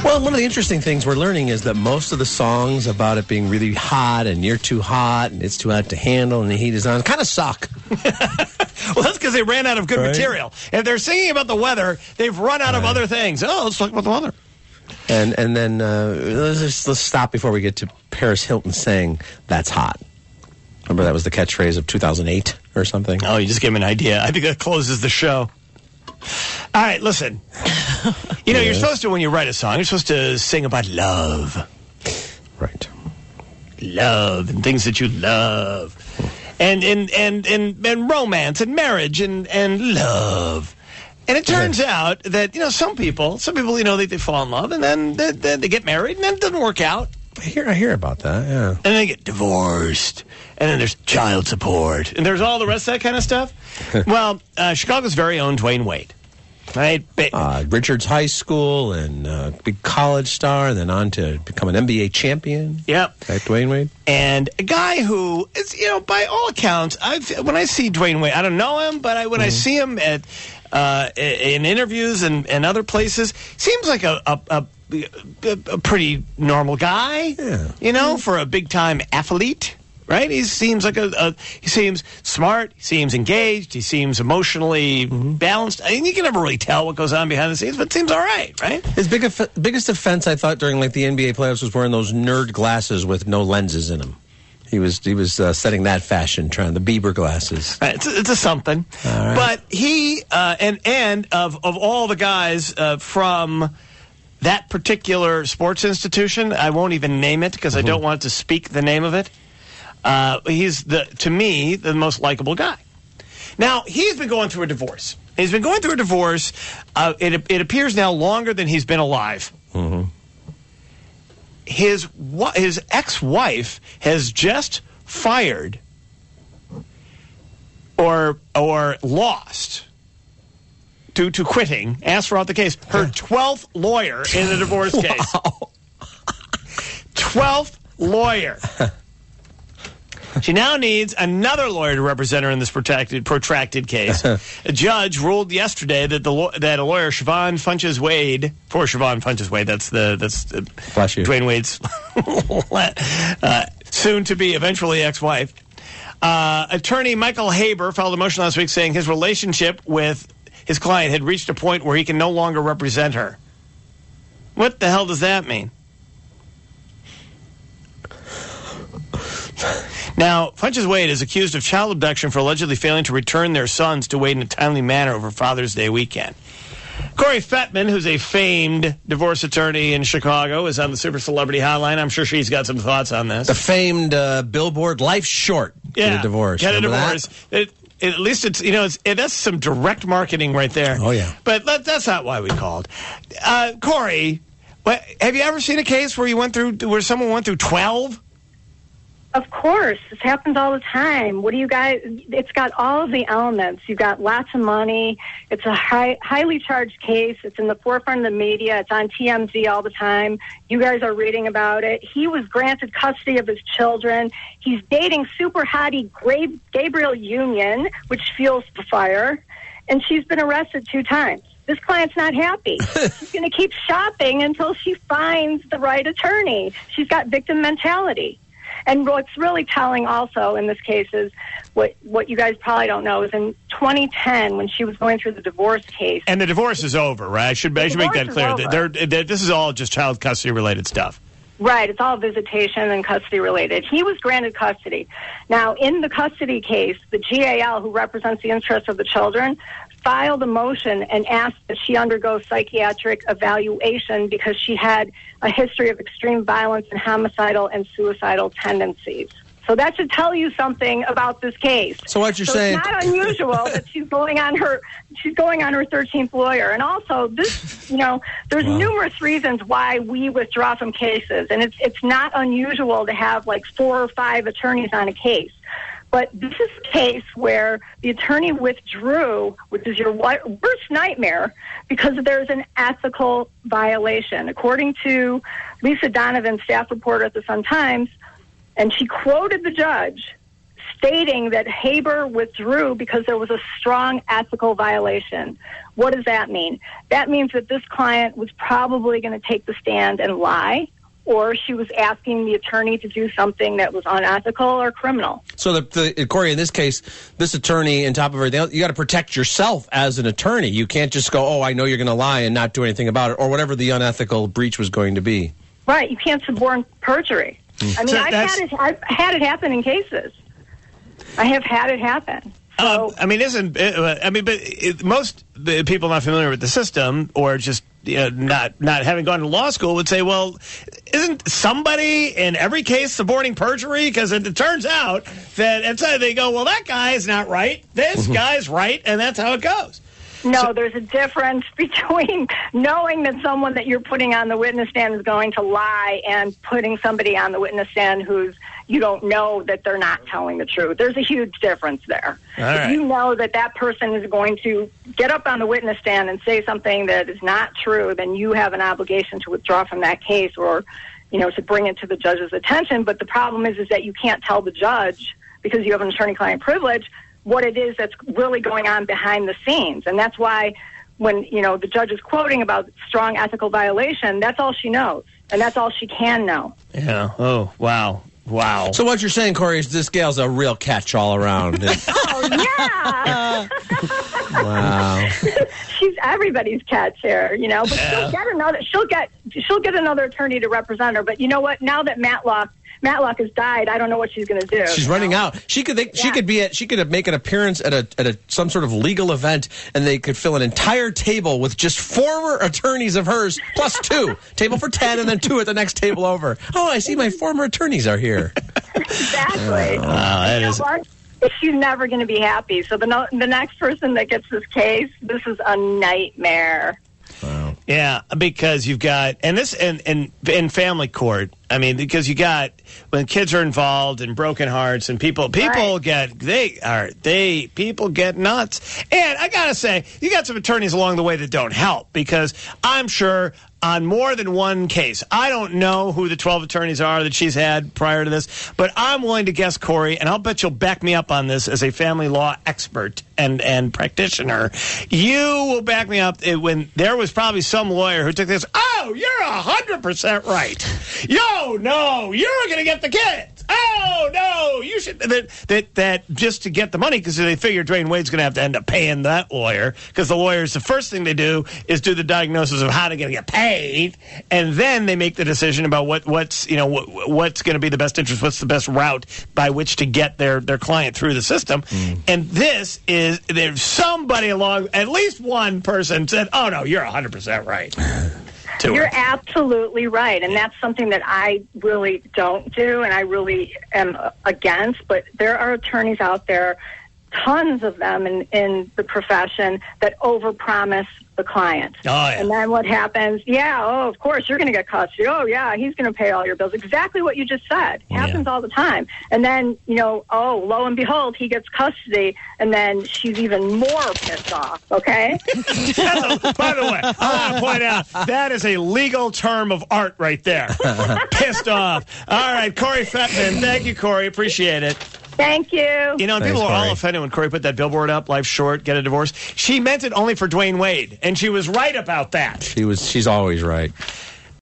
Well, one of the interesting things we're learning is that most of the songs about it being really hot and you're too hot and it's too hot to handle and the heat is on kind of suck. Well, that's because they ran out of good material. If they're singing about the weather, they've run out of other things. Oh, let's talk about the weather. And then let's stop before we get to Paris Hilton saying, "That's hot." Remember that was the catchphrase of 2008 or something? Oh, you just gave me an idea. I think that closes the show. All right, listen. You know, you're supposed to, when you write a song, you're supposed to sing about love. Right. Love and things that you love. And romance and marriage and love. And it turns out that, you know, some people, you know, they fall in love and then they get married and then it doesn't work out. I hear about that, yeah. And then they get divorced. And then there's child support. And there's all the rest of that kind of stuff. Well, Chicago's very own Dwayne Wade. Right? Richards High School and big college star, and then on to become an NBA champion. Yep. Right, Dwayne Wade. And a guy who is, you know, by all accounts, when I see Dwayne Wade, I don't know him, but when I see him at in interviews and other places, seems like a pretty normal guy. Yeah. You know, for a big time athlete. Right? He seems like he seems smart, he seems engaged, he seems emotionally balanced. I mean, you can never really tell what goes on behind the scenes, but it seems all right, right? His biggest offense, I thought, during like the NBA playoffs was wearing those nerd glasses with no lenses in them. He was setting that fashion trend, the Bieber glasses. Right, it's a something. Right. But he and of all the guys from that particular sports institution, I won't even name it because I don't want to speak the name of it. He's, to me, the most likable guy. Now, he's been going through a divorce. He's been going through a divorce. It appears now longer than he's been alive. Mm-hmm. His ex-wife has just fired or lost due to quitting, asked for out the case, her 12th lawyer in the divorce case. 12th lawyer. She now needs another lawyer to represent her in this protracted case. A judge ruled yesterday that that a lawyer, Siobhan Funches Wade, that's Dwayne Wade's soon to be eventually ex-wife. Attorney Michael Haber filed a motion last week saying his relationship with his client had reached a point where he can no longer represent her. What the hell does that mean? Now, Funches Wade is accused of child abduction for allegedly failing to return their sons to Wade in a timely manner over Father's Day weekend. Corri Fetman, who's a famed divorce attorney in Chicago, is on the Super Celebrity Hotline. I'm sure she's got some thoughts on this. The famed Billboard Life Short to the divorce. Get a divorce. At least it's, you know, that's some direct marketing right there. Oh, yeah. But that's not why we called. Corri, have you ever seen a case where someone went through 12? Of course. This happens all the time. What do you guys... It's got all of the elements. You've got lots of money. It's a highly charged case. It's in the forefront of the media. It's on TMZ all the time. You guys are reading about it. He was granted custody of his children. He's dating super hottie Gabriel Union, which fuels the fire. And she's been arrested 2 times. This client's not happy. She's going to keep shopping until she finds the right attorney. She's got victim mentality. And what's really telling also in this case is what you guys probably don't know is in 2010 when she was going through the divorce case. And the divorce is over, right? I should make that clear. This is all just child custody related stuff. Right. It's all visitation and custody related. He was granted custody. Now, in the custody case, the GAL, who represents the interests of the children, filed a motion and asked that she undergo psychiatric evaluation because she had a history of extreme violence and homicidal and suicidal tendencies. So that should tell you something about this case. So what you're saying? It's not unusual that she's going on her 13th lawyer. And also, this, you know, there's numerous reasons why we withdraw from cases, and it's not unusual to have like 4 or 5 attorneys on a case. But this is a case where the attorney withdrew, which is your worst nightmare, because there's an ethical violation. According to Lisa Donovan, staff reporter at the Sun-Times, and she quoted the judge, stating that Haber withdrew because there was a strong ethical violation. What does that mean? That means that this client was probably going to take the stand and lie, or she was asking the attorney to do something that was unethical or criminal. So, Corey, in this case, this attorney, on top of everything else, you got to protect yourself as an attorney. You can't just go, oh, I know you're going to lie and not do anything about it, or whatever the unethical breach was going to be. Right. You can't suborn perjury. I mean, I've had it happen in cases. I have had it happen. So, most people not familiar with the system or just not having gone to law school would say, well, isn't somebody in every case suborning perjury? Because it turns out that they go, well, that guy is not right. This guy's right, and that's how it goes. No, there's a difference between knowing that someone that you're putting on the witness stand is going to lie and putting somebody on the witness stand who's you don't know that they're not telling the truth. There's a huge difference there. If you know that that person is going to get up on the witness stand and say something that is not true, then you have an obligation to withdraw from that case or, to bring it to the judge's attention. But the problem is that you can't tell the judge, because you have an attorney-client privilege, what it is that's really going on behind the scenes. And that's why when, the judge is quoting about strong ethical violation, that's all she knows. And that's all she can know. Yeah. Oh, wow. Wow. So what you're saying, Corey, is this gal's a real catch all around. Oh, yeah. Wow. She's everybody's catch here, but she'll get another attorney to represent her. But you know what? Now that Matlock has died, I don't know what she's going to do. She's running out. She could make an appearance at some sort of legal event, and they could fill an entire table with just former attorneys of hers plus 2. Table for 10, and then 2 at the next table over. Oh, I see my former attorneys are here. Exactly. Wow, she's never going to be happy. So the next person that gets this case, this is a nightmare. Wow. Yeah, because you've got, and in family court, because you got, when kids are involved and broken hearts and people get nuts. And I gotta say, you got some attorneys along the way that don't help, because I'm sure on more than one case, I don't know who the 12 attorneys are that she's had prior to this, but I'm willing to guess, Corey, and I'll bet you'll back me up on this as a family law expert and practitioner. You will back me up when there was probably some lawyer who took this, oh, you're 100% right. Yo, no, you're going to get the kids. Oh, no, you should. That just to get the money, because they figure Dwayne Wade's going to have to end up paying that lawyer, because the lawyers, the first thing they do is do the diagnosis of how to get paid, and then they make the decision about what's going to be the best interest, what's the best route by which to get their client through the system. And there's somebody along, at least one person said, oh, no, you're 100% right. You're absolutely right, and that's something that I really don't do, and I really am against. But there are attorneys out there, tons of them in the profession, that overpromise the client. Oh, yeah. And then what happens? Yeah, oh, of course, you're going to get custody. Oh, yeah, he's going to pay all your bills. Exactly what you just said. Happens all the time. And then, oh, lo and behold, he gets custody, and then she's even more pissed off, okay? By the way, I want to point out, that is a legal term of art right there. Pissed off. All right, Corri Fetman. Thank you, Corey. Appreciate it. Thank you. Thanks, people are all offended when Corey put that billboard up, life's short, get a divorce. She meant it only for Dwayne Wade, and she was right about that. She's always right.